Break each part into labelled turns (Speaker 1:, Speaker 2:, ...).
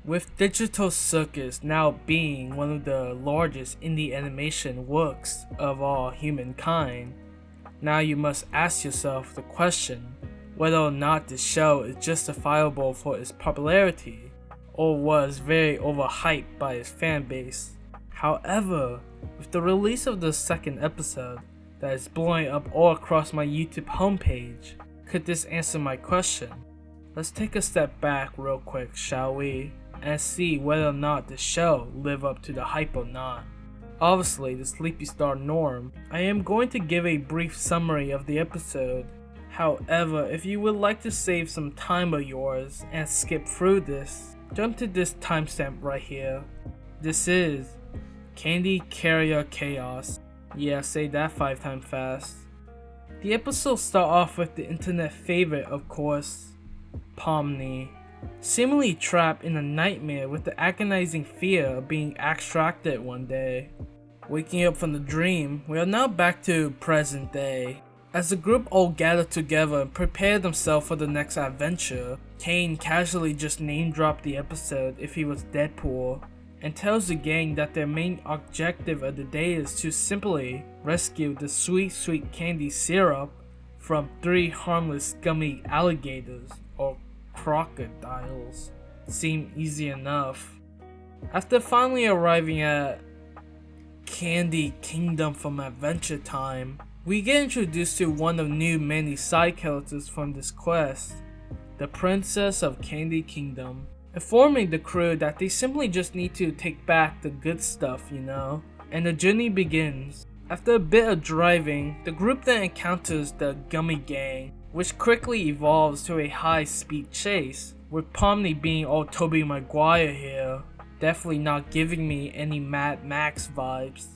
Speaker 1: With Digital Circus now being one of the largest indie animation works of all humankind, now you must ask yourself the question whether or not the show is justifiable for its popularity or was very overhyped by its fanbase. However, with the release of the second episode that is blowing up all across my YouTube homepage, could this answer my question? Let's take a step back real quick, shall we, and see whether or not the show lived up to the hype or not. Obviously, the Sleepy Star Norm, I am going to give a brief summary of the episode. However, if you would like to save some time of yours and skip through this, jump to this timestamp right here. This is Candy Carrier Chaos. Yeah, say that 5 times fast. The episode starts off with the internet favorite, of course, Pomni, seemingly trapped in a nightmare with the agonizing fear of being extracted one day. Waking up from the dream, we are now back to present day. As the group all gather together and prepare themselves for the next adventure, Kane casually just name dropped the episode if he was Deadpool, and tells the gang that their main objective of the day is to simply rescue the sweet candy syrup from 3 harmless gummy alligators or crocodiles. Seemed easy enough. After finally arriving at Candy Kingdom from Adventure Time, we get introduced to one of new many side characters from this quest, the Princess of Candy Kingdom, informing the crew that they simply just need to take back the good stuff, and the journey begins. After a bit of driving, the group then encounters the Gummy Gang, which quickly evolves to a high-speed chase, with Pomni being all Tobey Maguire here, definitely not giving me any Mad Max vibes.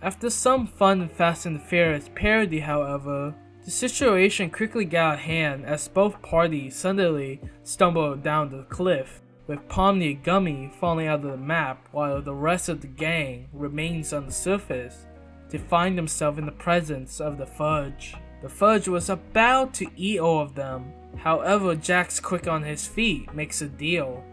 Speaker 1: After some fun Fast and the Furious parody, however, the situation quickly got out of hand as both parties suddenly stumble down the cliff, with Pomni and Gummy falling out of the map while the rest of the gang remains on the surface to find themselves in the presence of the Fudge. The Fudge was about to eat all of them, however Jack's quick on his feet makes a deal.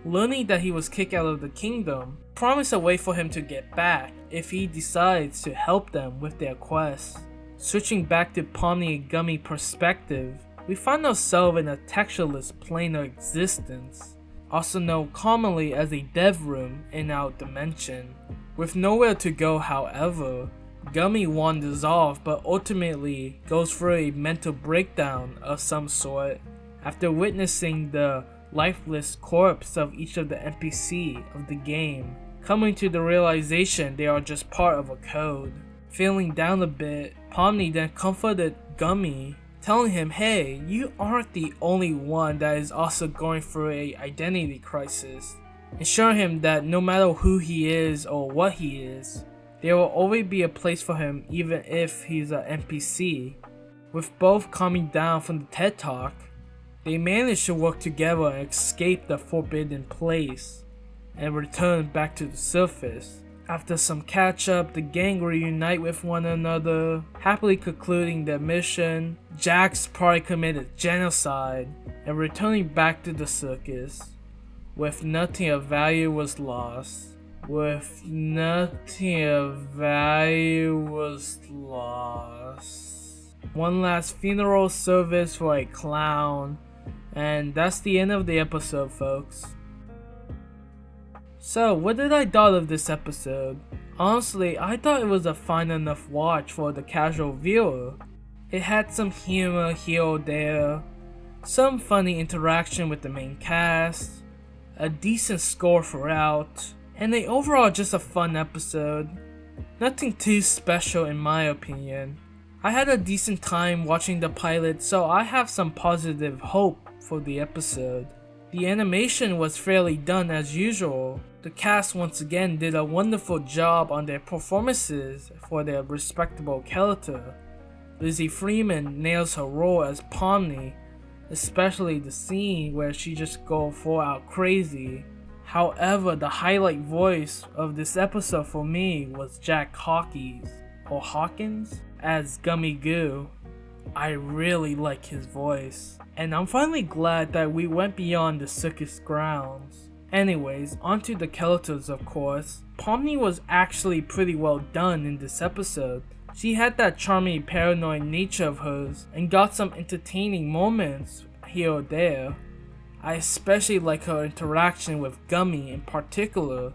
Speaker 1: Learning that he was kicked out of the kingdom, promise a way for him to get back if he decides to help them with their quest. Switching back to Pomni and Gummy perspective, we find ourselves in a textureless plane of existence, also known commonly as a dev room in our dimension. With nowhere to go, however, Gummy wanders off but ultimately goes through a mental breakdown of some sort after witnessing the lifeless corpse of each of the NPC of the game, coming to the realization they are just part of a code. Feeling down a bit, Pomni then comforted Gummy, telling him, hey, you aren't the only one that is also going through a identity crisis, ensuring him that no matter who he is or what he is, there will always be a place for him even if he's an NPC. With both coming down from the TED Talk, they manage to work together and escape the forbidden place and return back to the surface. After some catch up, the gang reunite with one another, happily concluding their mission. Jack's party committed genocide and returning back to the circus. With nothing of value was lost. One last funeral service for a clown, and that's the end of the episode, folks. So, what did I thought of this episode? Honestly, I thought it was a fine enough watch for the casual viewer. It had some humor here or there, some funny interaction with the main cast, a decent score throughout, and overall just a fun episode. Nothing too special in my opinion. I had a decent time watching the pilot, so I have some positive hope for the episode. The animation was fairly done as usual. The cast once again did a wonderful job on their performances for their respectable character. Lizzie Freeman nails her role as Pomni, especially the scene where she just go full out crazy. However, the highlight voice of this episode for me was Jack Hawkins as Gummy Goo. I really like his voice, and I'm finally glad that we went beyond the circus grounds Anyways, onto the characters of course. Pomni was actually pretty well done in this episode. She had that charming paranoid nature of hers and got some entertaining moments here or there. I especially like her interaction with Gummy in particular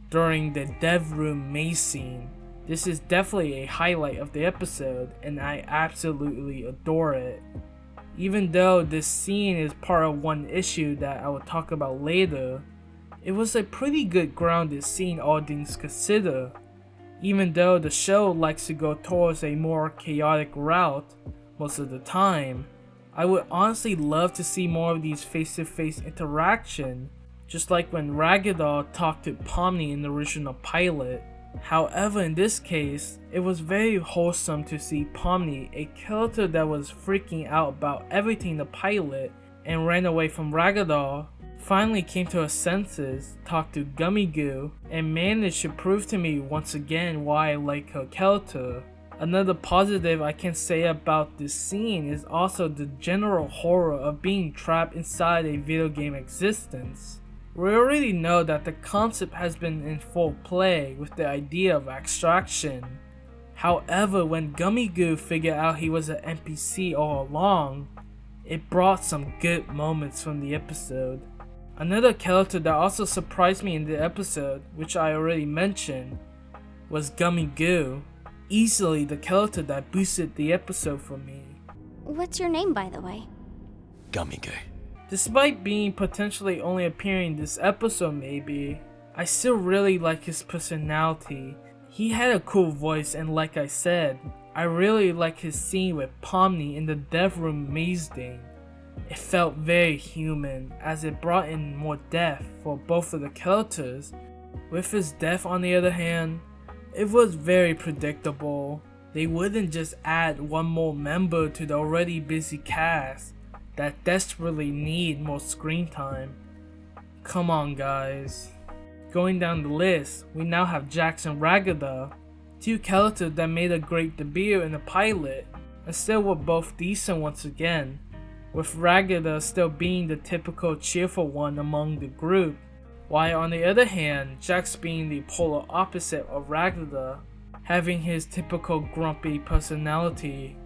Speaker 1: during the dev room maze scene. This is definitely a highlight of the episode and I absolutely adore it. Even though this scene is part of one issue that I will talk about later, it was a pretty good grounded scene all things considered. Even though the show likes to go towards a more chaotic route most of the time, I would honestly love to see more of these face-to-face interaction, just like when Ragdoll talked to Pomni in the original pilot. However, in this case, it was very wholesome to see Pomni, a character that was freaking out about everything in the pilot and ran away from Ragdoll, finally came to her senses, talked to Gummy Goo, and managed to prove to me once again why I like her character. Another positive I can say about this scene is also the general horror of being trapped inside a video game existence. We already know that the concept has been in full play with the idea of extraction. However, when Gummy Goo figured out he was an NPC all along, it brought some good moments from the episode. Another character that also surprised me in the episode, which I already mentioned, was Gummy Goo. Easily the character that boosted the episode for me.
Speaker 2: What's your name, by the way?
Speaker 3: Gummy Goo.
Speaker 1: Despite being potentially only appearing this episode maybe, I still really like his personality. He had a cool voice and like I said, I really like his scene with Pomni in the dev room maze thing. It felt very human as it brought in more depth for both of the characters. With his death on the other hand, it was very predictable. They wouldn't just add one more member to the already busy cast that desperately need more screen time. Come on guys. Going down the list, we now have Jax and Ragdoll, two characters that made a great debut in the pilot and still were both decent once again, with Ragdoll still being the typical cheerful one among the group, while on the other hand, Jax being the polar opposite of Ragdoll, having his typical grumpy personality.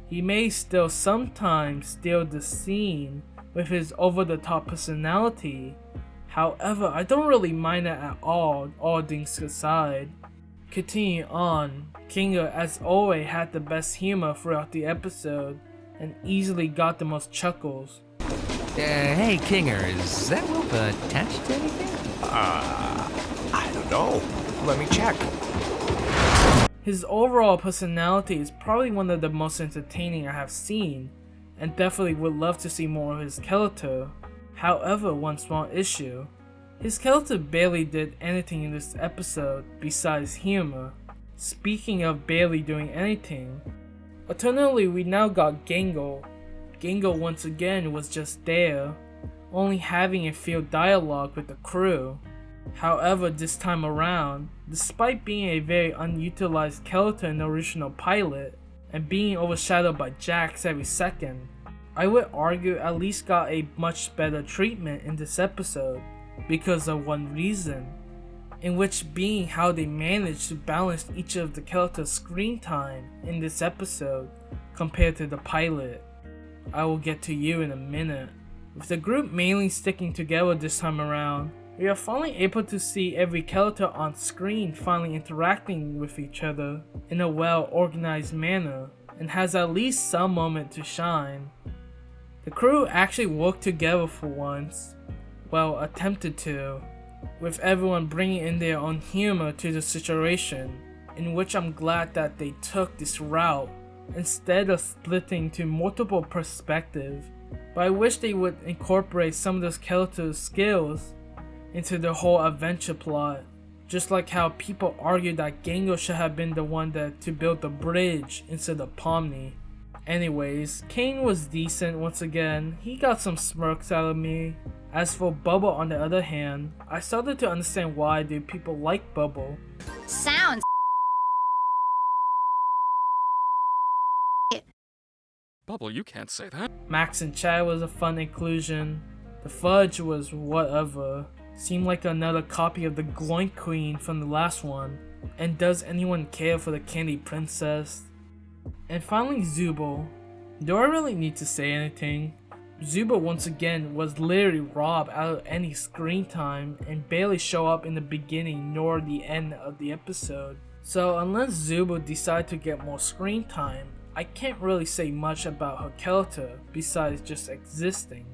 Speaker 1: He may still sometimes steal the scene with his over-the-top personality, however I don't really mind that at all things aside. Continuing on, Kinga as always had the best humor throughout the episode and easily got the most chuckles.
Speaker 3: Hey Kinger, is that rope attached to anything?
Speaker 4: I don't know. Let me check.
Speaker 1: His overall personality is probably one of the most entertaining I have seen, and definitely would love to see more of his character. However, one small issue. His character barely did anything in this episode besides humor. Speaking of barely doing anything, alternately we now got Gangle. Gangle once again was just there, only having a few dialogue with the crew. However, this time around, despite being a very unutilized character in the original pilot, and being overshadowed by Jax every second, I would argue at least got a much better treatment in this episode, because of one reason, in which being how they managed to balance each of the characters' screen time in this episode compared to the pilot. I will get to you in a minute. With the group mainly sticking together this time around, we are finally able to see every character on screen finally interacting with each other in a well-organized manner, and has at least some moment to shine. The crew actually worked together for once, well, attempted to, with everyone bringing in their own humor to the situation, in which I'm glad that they took this route instead of splitting to multiple perspectives, but I wish they would incorporate some of those characters' skills into the whole adventure plot, just like how people argue that Gangle should have been the one to build the bridge instead of Pomni. Anyways, Kane was decent once again, he got some smirks out of me. As for Bubble on the other hand, I started to understand why do people like Bubble.
Speaker 2: Sounds.
Speaker 5: Bubble, you can't say that.
Speaker 1: Max and Chad was a fun inclusion. The Fudge was whatever. seemed like another copy of the Gloink Queen from the last one. And does anyone care for the Candy Princess? And finally Zubo. Do I really need to say anything? Zubo once again was literally robbed out of any screen time and barely show up in the beginning nor the end of the episode. So unless Zubo decided to get more screen time, I can't really say much about her character besides just existing.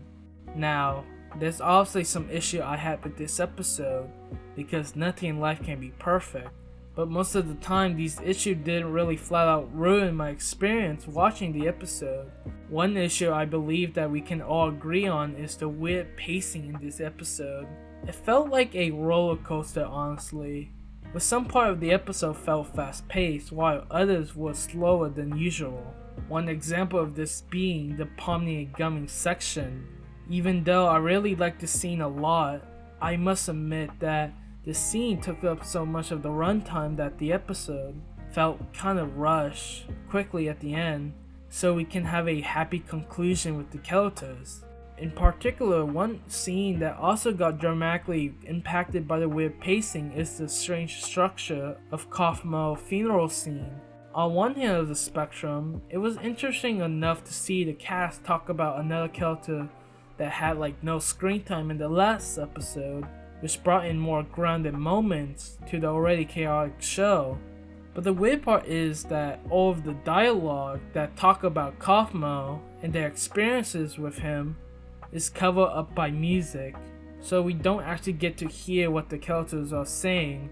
Speaker 1: Now, there's obviously some issue I had with this episode because nothing in life can be perfect. But most of the time these issues didn't really flat out ruin my experience watching the episode. One issue I believe that we can all agree on is the weird pacing in this episode. It felt like a roller coaster honestly, with some part of the episode felt fast paced while others were slower than usual. One example of this being the Pomni and Gumming section. Even though I really liked the scene a lot, I must admit that the scene took up so much of the runtime that the episode felt kind of rushed quickly at the end, so we can have a happy conclusion with the characters. In particular, one scene that also got dramatically impacted by the weird pacing is the strange structure of Kaufmo's funeral scene. On one hand of the spectrum, it was interesting enough to see the cast talk about another character that had like no screen time in the last episode, which brought in more grounded moments to the already chaotic show. But the weird part is that all of the dialogue that talk about Kaufmo and their experiences with him is covered up by music, so we don't actually get to hear what the characters are saying,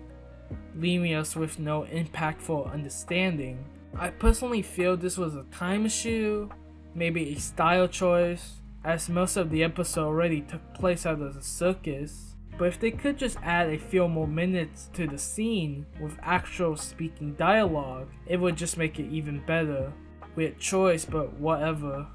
Speaker 1: leaving us with no impactful understanding. I personally feel this was a time issue, maybe a style choice, as most of the episode already took place out of the circus. But if they could just add a few more minutes to the scene with actual speaking dialogue, it would just make it even better. Weird choice, but whatever.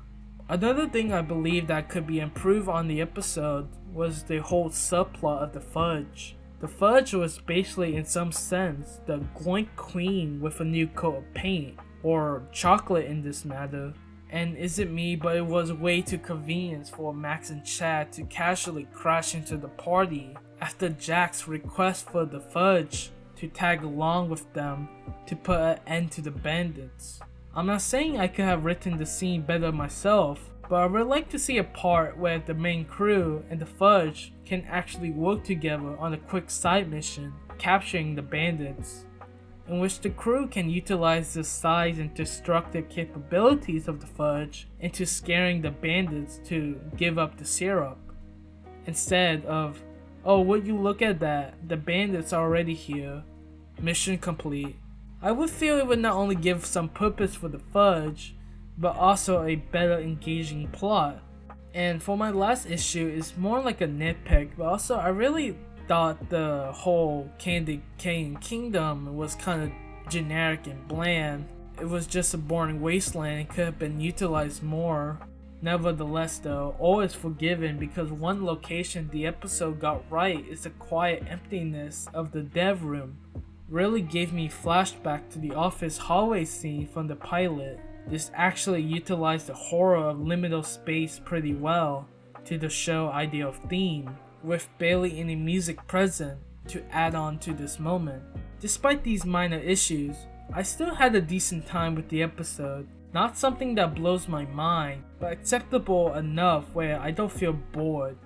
Speaker 1: Another thing I believe that could be improved on the episode was the whole subplot of the fudge. The fudge was basically in some sense the Gloink Queen with a new coat of paint, or chocolate in this matter. And is it me, but it was way too convenient for Max and Chad to casually crash into the party after Jack's request for the fudge to tag along with them to put an end to the bandits. I'm not saying I could have written the scene better myself, but I would like to see a part where the main crew and the fudge can actually work together on a quick side mission, capturing the bandits, in which the crew can utilize the size and destructive capabilities of the fudge into scaring the bandits to give up the syrup. Instead of, oh, would you look at that, the bandits are already here, mission complete. I would feel it would not only give some purpose for the fudge, but also a better engaging plot. And for my last issue, it's more like a nitpick, but also I really thought the whole Candy Cane Kingdom was kind of generic and bland. It was just a boring wasteland and could have been utilized more. Nevertheless though, all is forgiven because one location the episode got right is the quiet emptiness of the dev room. Really gave me flashback to the office hallway scene from the pilot. This actually utilized the horror of liminal space pretty well to the show ideal theme, with barely any music present to add on to this moment. Despite these minor issues, I still had a decent time with the episode. Not something that blows my mind, but acceptable enough where I don't feel bored.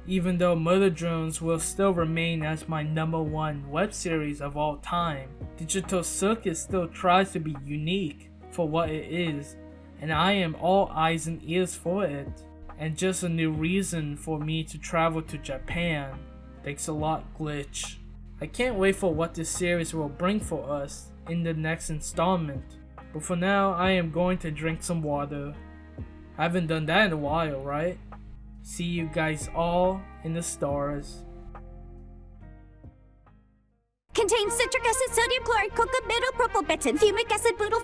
Speaker 1: Even though Murder Drones will still remain as my #1 web series of all time, Digital Circus still tries to be unique for what it is, and I am all eyes and ears for it. And just a new reason for me to travel to Japan. Thanks a lot, Glitch. I can't wait for what this series will bring for us in the next installment. But for now, I am going to drink some water. I haven't done that in a while, right? See you guys all in the stars.
Speaker 2: Contains citric acid, sodium chloride, coca, methyl propylbenzene, fumic acid, butyl